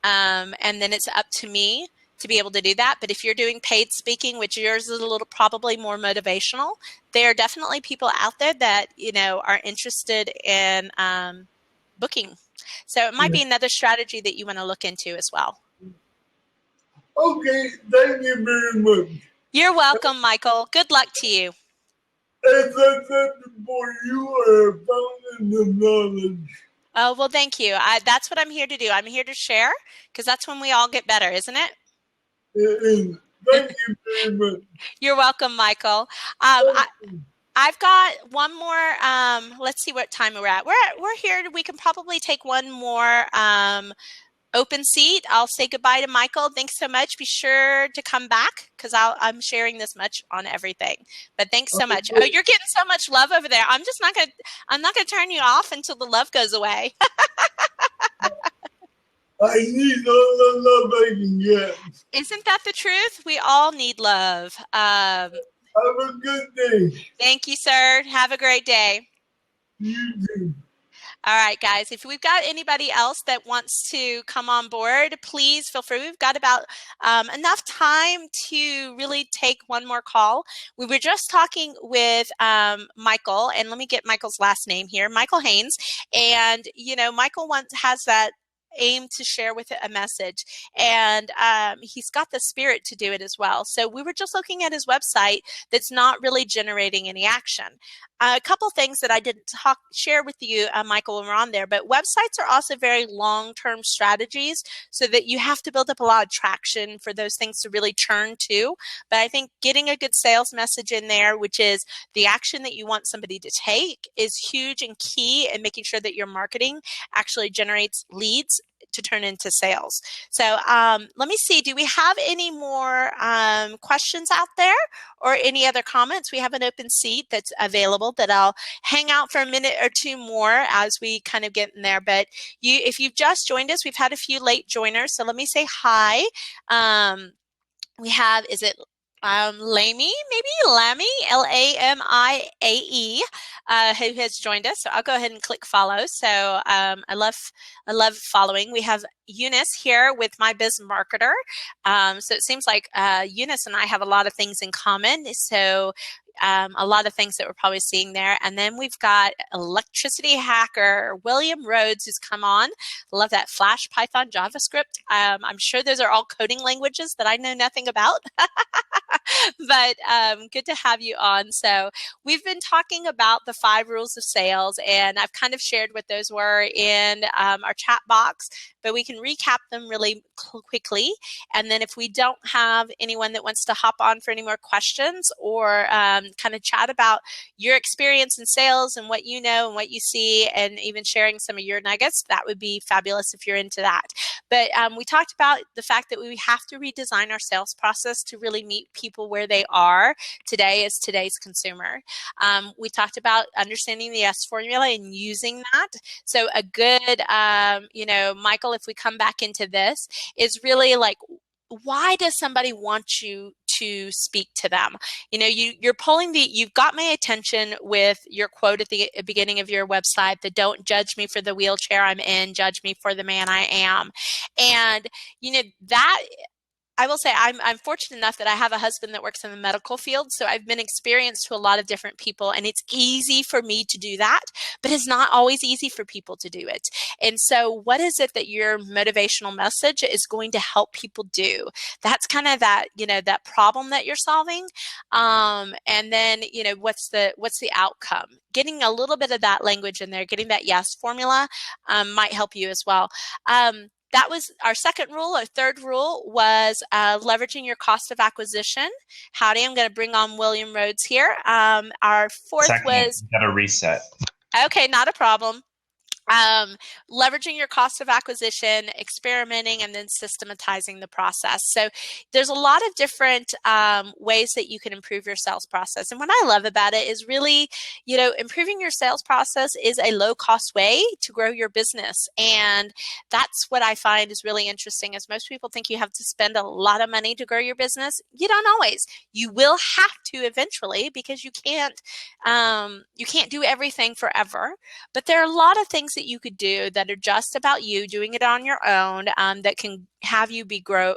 [SPEAKER 1] And then it's up to me to be able to do that. But if you're doing paid speaking, which yours is a little probably more motivational, there are definitely people out there that, are interested in booking. So it might be another strategy that you want to look into as well.
[SPEAKER 2] Okay, thank you very much.
[SPEAKER 1] You're welcome, Michael. Good luck to you.
[SPEAKER 2] As I said before, you are a fountain of knowledge.
[SPEAKER 1] Oh, well, thank you. That's what I'm here to do. I'm here to share, because that's when we all get better, isn't it?
[SPEAKER 2] It is. Thank you very much.
[SPEAKER 1] You're welcome, Michael. I've got one more. Let's see what time we're at. We're here. We can probably take one more open seat. I'll say goodbye to Michael. Thanks so much. Be sure to come back, because I'm sharing this much on everything. But thanks so much. Oh, you're getting so much love over there. I'm not gonna turn you off until the love goes away.
[SPEAKER 2] I need all the love I can get.
[SPEAKER 1] Isn't that the truth? We all need love.
[SPEAKER 2] Have a good day.
[SPEAKER 1] Thank you, sir. Have a great day.
[SPEAKER 2] You too.
[SPEAKER 1] All right, guys, if we've got anybody else that wants to come on board, please feel free. We've got about enough time to really take one more call. We were just talking with Michael, and let me get Michael's last name here, Michael Haynes. And, Michael has that aim to share with it a message, and he's got the spirit to do it as well. So we were just looking at his website that's not really generating any action. A couple things that I didn't share with you, Michael, when we're on there, but websites are also very long-term strategies, so that you have to build up a lot of traction for those things to really churn to. But I think getting a good sales message in there, which is the action that you want somebody to take, is huge and key in making sure that your marketing actually generates leads to turn into sales. So let me see, do we have any more questions out there or any other comments? We have an open seat that's available that I'll hang out for a minute or two more as we kind of get in there. But if you've just joined us, we've had a few late joiners. So let me say hi. We have, is it Lamy, Lamiae, who has joined us. So I'll go ahead and click follow. So I love following. We have Eunice here with My Biz Marketer. So it seems like Eunice and I have a lot of things in common. So a lot of things that we're probably seeing there. And then we've got electricity hacker William Rhodes, who's come on. Love that Flash, Python, JavaScript. I'm sure those are all coding languages that I know nothing about. But good to have you on. So we've been talking about the 5 rules of sales, and I've kind of shared what those were in our chat box, but we can recap them really quickly. And then if we don't have anyone that wants to hop on for any more questions or kind of chat about your experience in sales and what you know and what you see, and even sharing some of your nuggets, that would be fabulous if you're into that. But we talked about the fact that we have to redesign our sales process to really meet people where they are today as today's consumer. We talked about understanding the yes formula and using that. So a good, Michael, if we come back into this, is really like, why does somebody want you to speak to them? You're pulling you've got my attention with your quote at the beginning of your website, that don't judge me for the wheelchair I'm in, judge me for the man I am. And, that, I will say I'm fortunate enough that I have a husband that works in the medical field, so I've been experienced to a lot of different people, and it's easy for me to do that, but it's not always easy for people to do it. And so what is it that your motivational message is going to help people do? That's kind of that, that problem that you're solving. And then, what's the outcome? Getting a little bit of that language in there, getting that yes formula might help you as well. That was our second rule. Our third rule was leveraging your cost of acquisition. Howdy, I'm going to bring on William Rhodes here. Our fourth was...
[SPEAKER 3] Got to reset.
[SPEAKER 1] Okay, not a problem. Leveraging your cost of acquisition, experimenting, and then systematizing the process. So there's a lot of different ways that you can improve your sales process. And what I love about it is really, improving your sales process is a low-cost way to grow your business. And that's what I find is really interesting, is most people think you have to spend a lot of money to grow your business. You don't always. You will have to eventually, because you can't do everything forever. But there are a lot of things that you could do that are just about you doing it on your own, that can have you grow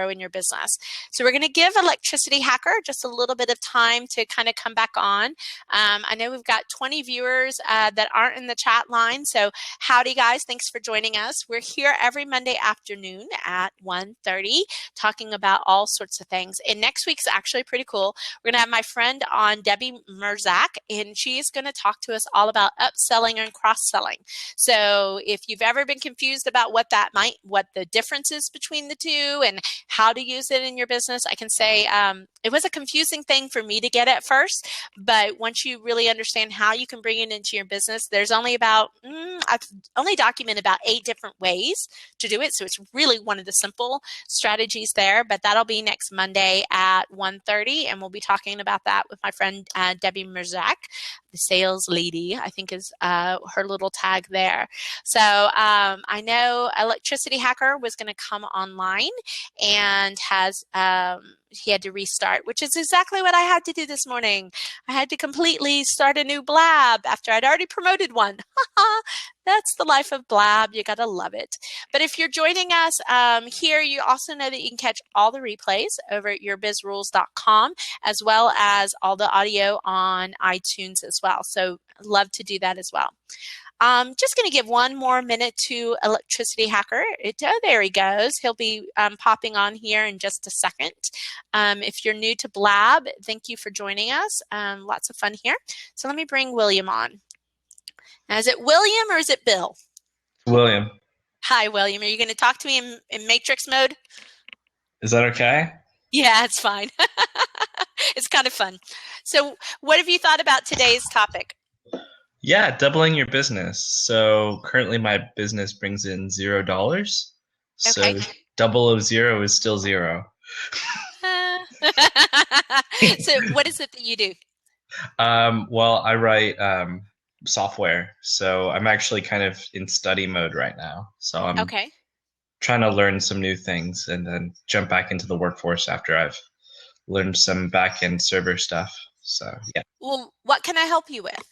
[SPEAKER 1] in your business. So we're going to give Electricity Hacker just a little bit of time to kind of come back on. I know we've got 20 viewers that aren't in the chat line. So howdy guys, thanks for joining us. We're here every Monday afternoon at 1:30 talking about all sorts of things. And next week's actually pretty cool. We're going to have my friend on, Debbie Merzak, and she's going to talk to us all about upselling and cross-selling. So if you've ever been confused about what the difference is between the two and how to use it in your business, I can say it was a confusing thing for me to get at first, but once you really understand how you can bring it into your business, there's only I've only documented about 8 different ways to do it. So it's really one of the simple strategies there, but that'll be next Monday at 1:30, and we'll be talking about that with my friend Debbie Merzak, the sales lady, I think is her little tag there. So I know Electricity Hacker was going to come online and he had to restart, which is exactly what I had to do this morning. I had to completely start a new Blab after I'd already promoted one. That's the life of Blab. You got to love it. But if you're joining us here, you also know that you can catch all the replays over at yourbizrules.com, as well as all the audio on iTunes as well. So love to do that as well. Just going to give one more minute to Electricity Hacker. There he goes. He'll be popping on here in just a second. If you're new to Blab, thank you for joining us. Lots of fun here. So let me bring William on. Now, is it William or is it Bill?
[SPEAKER 3] William.
[SPEAKER 1] Hi, William. Are you going to talk to me in Matrix mode?
[SPEAKER 3] Is that okay?
[SPEAKER 1] Yeah, it's fine. It's kind of fun. So what have you thought about today's topic?
[SPEAKER 3] Yeah, doubling your business. So currently my business brings in $0.
[SPEAKER 1] Okay.
[SPEAKER 3] So double of 0 is still 0.
[SPEAKER 1] So what is it that you do?
[SPEAKER 3] Well, I write software. So I'm actually kind of in study mode right now. So I'm trying to learn some new things and then jump back into the workforce after I've learned some back-end server stuff. So yeah.
[SPEAKER 1] Well, what can I help you with?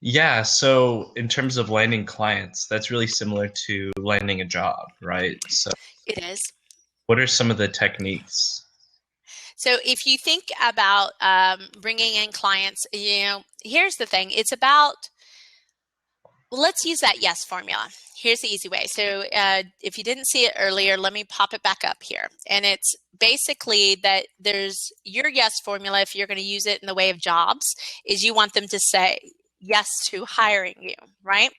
[SPEAKER 3] Yeah, so in terms of landing clients, that's really similar to landing a job, right? So
[SPEAKER 1] it is.
[SPEAKER 3] What are some of the techniques?
[SPEAKER 1] So if you think about bringing in clients, here's the thing. It's about, well, let's use that yes formula. Here's the easy way. So if you didn't see it earlier, let me pop it back up here. And it's basically that there's your yes formula, if you're going to use it in the way of jobs, is you want them to say yes to hiring you, right?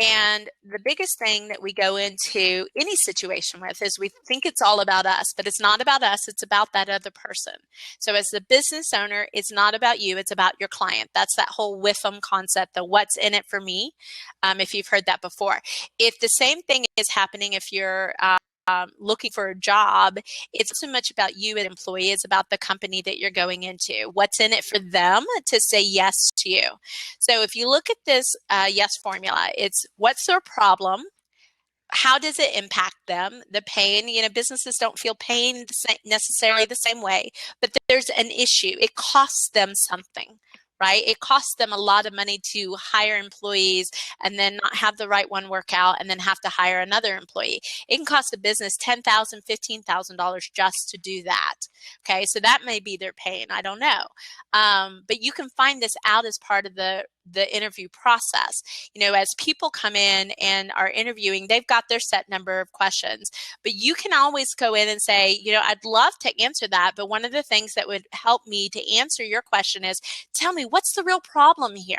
[SPEAKER 1] And the biggest thing that we go into any situation with is we think it's all about us, but it's not about us. It's about that other person. So as the business owner, it's not about you. It's about your client. That's that whole WIFM concept, the what's in it for me, if you've heard that before. If the same thing is happening if you're looking for a job, it's so much about you as an employee. It's about the company that you're going into. What's in it for them to say yes to you? So if you look at this yes formula, it's what's their problem? How does it impact them? The pain, businesses don't feel pain necessarily the same way, but there's an issue. It costs them something. Right? It costs them a lot of money to hire employees and then not have the right one work out and then have to hire another employee. It can cost a business $10,000, $15,000 just to do that. Okay, so that may be their pain. I don't know. But you can find this out as part of the interview process. As people come in and are interviewing, they've got their set number of questions, but you can always go in and say, I'd love to answer that, but one of the things that would help me to answer your question is, tell me, what's the real problem here?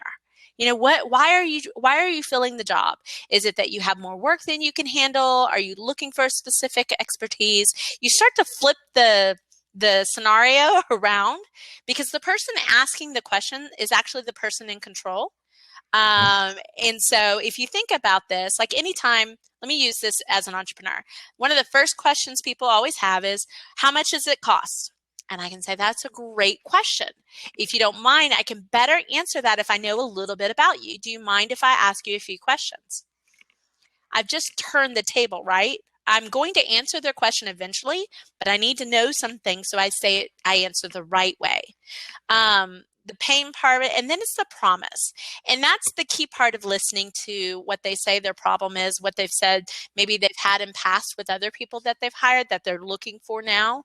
[SPEAKER 1] Why are you filling the job? Is it that you have more work than you can handle? Are you looking for a specific expertise? You start to flip the scenario around, because the person asking the question is actually the person in control. And so if you think about this, like anytime, let me use this as an entrepreneur. One of the first questions people always have is, how much does it cost? And I can say, that's a great question. If you don't mind, I can better answer that if I know a little bit about you. Do you mind if I ask you a few questions? I've just turned the table, right? I'm going to answer their question eventually, but I need to know some things, so I answer the right way. The pain part of it, and then it's the promise. And that's the key part of listening to what they say their problem is, what they've said maybe they've had in past with other people that they've hired that they're looking for now,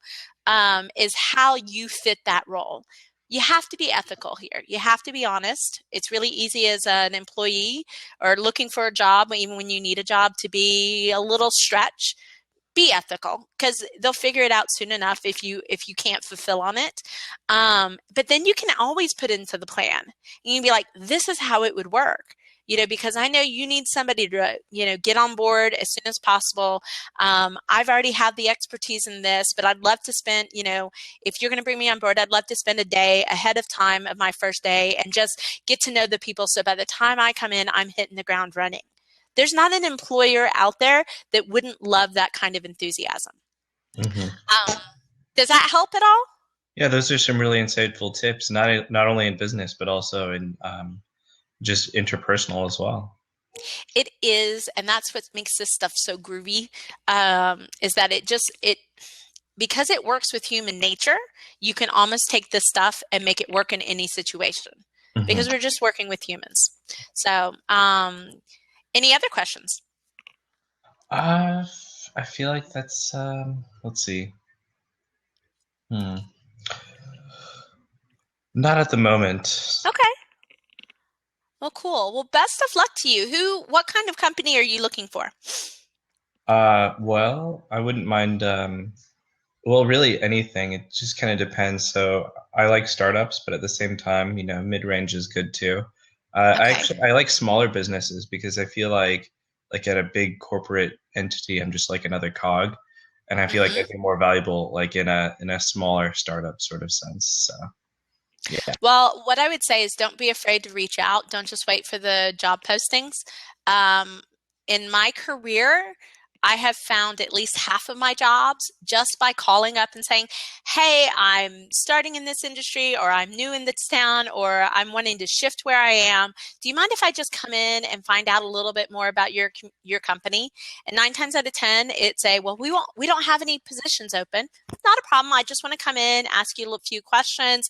[SPEAKER 1] is how you fit that role. You have to be ethical here. You have to be honest. It's really easy as an employee or looking for a job, even when you need a job, to be a little stretch. Be ethical, because they'll figure it out soon enough if you can't fulfill on it. But then you can always put into the plan. You can be like, this is how it would work, because I know you need somebody to, get on board as soon as possible. I've already had the expertise in this, but I'd love to spend, if you're going to bring me on board, I'd love to spend a day ahead of time of my first day and just get to know the people. So by the time I come in, I'm hitting the ground running. There's not an employer out there that wouldn't love that kind of enthusiasm.
[SPEAKER 3] Mm-hmm.
[SPEAKER 1] Does that help at all?
[SPEAKER 3] Yeah, those are some really insightful tips, not only in business, but also in just interpersonal as well.
[SPEAKER 1] It is, and that's what makes this stuff so groovy, is that because it works with human nature, you can almost take this stuff and make it work in any situation, mm-hmm. because we're just working with humans. So, any other questions?
[SPEAKER 3] I feel like that's, let's see. Not at the moment.
[SPEAKER 1] Okay. Well, cool. Well, best of luck to you. What kind of company are you looking for?
[SPEAKER 3] Well, I wouldn't mind, really anything. It just kind of depends. So I like startups, but at the same time, mid-range is good too. Okay. I like smaller businesses because I feel like at a big corporate entity, I'm just like another cog, and I feel mm-hmm. like I'd be more valuable like in a smaller startup sort of sense. So, yeah.
[SPEAKER 1] Well, what I would say is don't be afraid to reach out. Don't just wait for the job postings. In my career, I have found at least half of my jobs just by calling up and saying, hey, I'm starting in this industry, or I'm new in this town, or I'm wanting to shift where I am. Do you mind if I just come in and find out a little bit more about your company? And 9 times out of 10, it's well, we don't have any positions open. Not a problem. I just want to come in, ask you a few questions,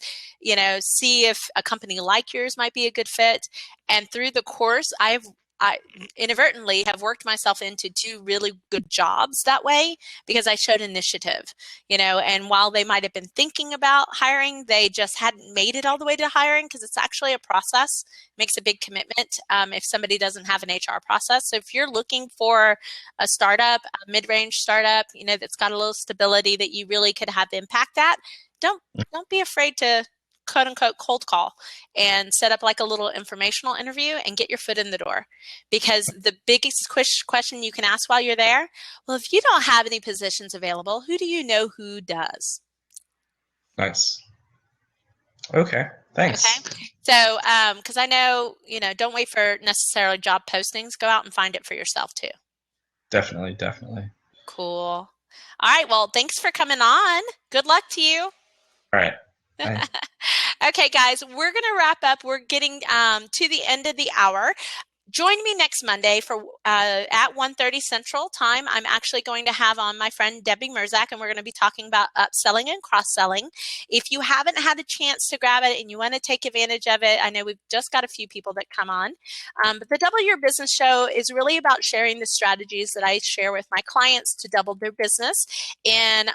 [SPEAKER 1] see if a company like yours might be a good fit. And through the course, I inadvertently have worked myself into 2 really good jobs that way because I showed initiative, and while they might have been thinking about hiring, they just hadn't made it all the way to hiring because it's actually a process. It makes a big commitment if somebody doesn't have an HR process. So if you're looking for a startup, a mid-range startup, that's got a little stability that you really could have impact at, don't be afraid to quote unquote cold call and set up like a little informational interview and get your foot in the door. Because the biggest question you can ask while you're there, well, if you don't have any positions available, who do you know who does?
[SPEAKER 3] Nice. Okay. Thanks.
[SPEAKER 1] Okay. So, because I know, don't wait for necessarily job postings. Go out and find it for yourself too.
[SPEAKER 3] Definitely.
[SPEAKER 1] Cool. All right. Well, thanks for coming on. Good luck to you.
[SPEAKER 3] All right.
[SPEAKER 1] Okay, guys, we're going to wrap up. We're getting to the end of the hour. Join me next Monday for at 1:30 Central Time. I'm actually going to have on my friend Debbie Merzak, and we're going to be talking about upselling and cross-selling. If you haven't had a chance to grab it and you want to take advantage of it, I know we've just got a few people that come on. But the Double Your Business Show is really about sharing the strategies that I share with my clients to double their business in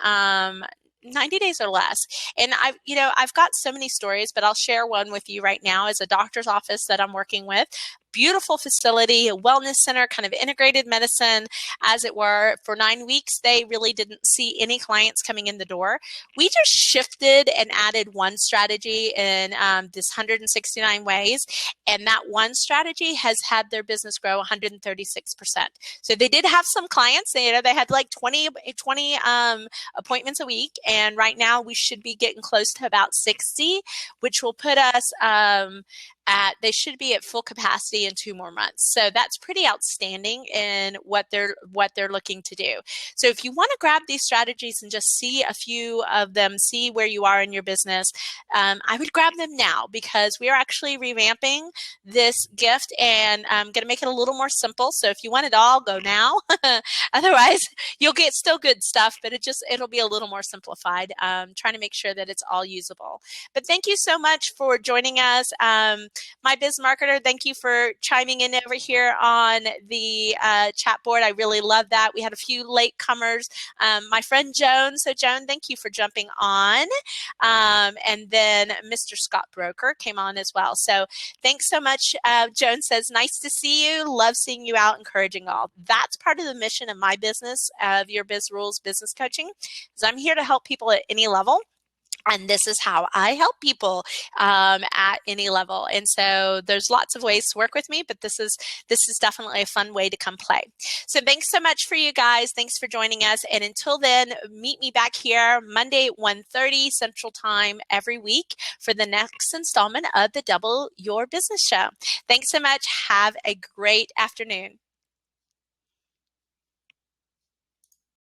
[SPEAKER 1] 90 days or less. And I've got so many stories, but I'll share one with you right now. As a doctor's office that I'm working with, beautiful facility, a wellness center, kind of integrated medicine, as it were. For 9 weeks, they really didn't see any clients coming in the door. We just shifted and added one strategy in this 169 ways. And that one strategy has had their business grow 136%. So they did have some clients. They had like 20 appointments a week. And right now we should be getting close to about 60, which will put us they should be at full capacity in 2 more months. So that's pretty outstanding in what they're looking to do. So if you want to grab these strategies and just see a few of them, see where you are in your business, I would grab them now, because we are actually revamping this gift, and I'm going to make it a little more simple. So if you want it all, go now. Otherwise, you'll get still good stuff, but it'll be a little more simplified, trying to make sure that it's all usable. But thank you so much for joining us. My Biz Marketer, thank you for chiming in over here on the chat board. I really love that. We had a few latecomers. My friend Joan. So Joan, thank you for jumping on. And then Mr. Scott Broker came on as well. So thanks so much. Joan says, nice to see you. Love seeing you out, encouraging all. That's part of the mission of my business, of Your Biz Rules Business Coaching, is I'm here to help people at any level. And this is how I help people at any level. And so there's lots of ways to work with me, but this is definitely a fun way to come play. So thanks so much for you guys. Thanks for joining us. And until then, meet me back here Monday at 1:30 Central Time every week for the next installment of the Double Your Business Show. Thanks so much. Have a great afternoon.